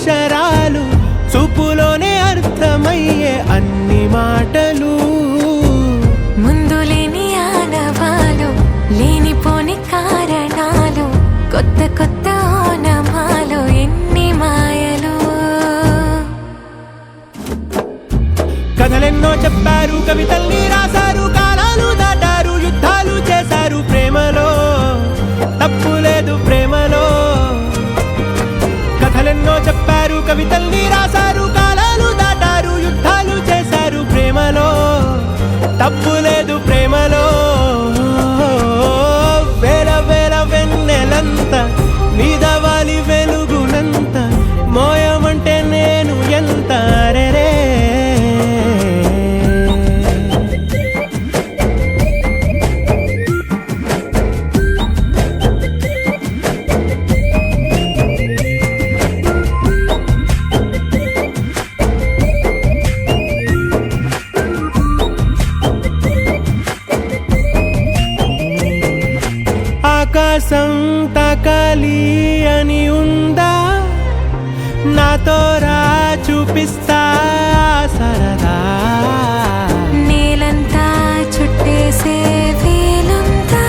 అక్షరాలు చూపులోనే అర్థమయ్యే అన్ని మాటలు ముందు లేని ఆనవాలు లేనిపోని కారణాలు కొత్త కొత్త ఓనమాలు ఎన్ని మాయలు కథలెన్నో చెప్పారు కవితల్ని రాశారు కాలాలు దాటారు యుద్ధాలు చేశారు ప్రేమలో తప్పు లేదు ప్రేమలో కథలెన్నో చెప్పారు కవితల్ని రాశారు కాలాలు దాటారు యుద్ధాలు చేశారు ప్రేమలో తప్పు లేదు ప్రేమలో వేల వేల వెన్నెలంత నీదవాలి వెలుగునంత మోయమంటే నేను ఎంత రే ఆకాశం తాకాలి అని ఉందా నాతో రా చూపిస్తా సరదా నేలంతా చుట్టేసే వేలుంతా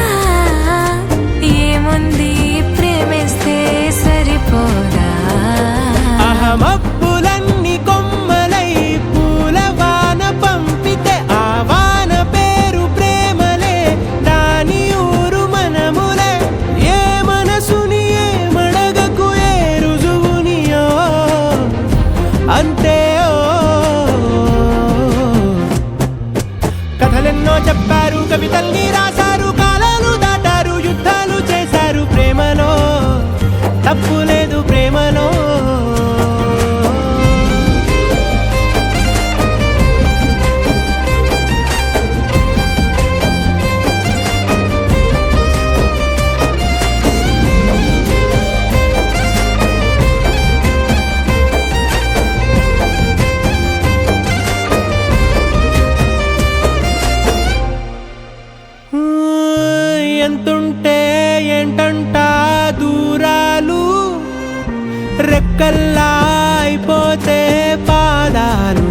ఏముంది ప్రేమిస్తే సరిపోదా అహమప్పులన్నీ కొమ్మలై పూల వాన పంపితే ఆ వాన పేరు ప్రేమలే దాని ఊరు మనములే ఏ మనసుని ఏ మడగకు ఏ రుజువునియో అంతే కథలెన్నో చెప్పారు కవితల్ని రాశారు కాలాలు దాటారు యుద్ధాలు చేశారు ప్రేమలో తప్పు లేదు ప్రేమలో ఎంతుంటే ఏంటంట దూరాలు రెక్కల్లా అయిపోతే పాదాలు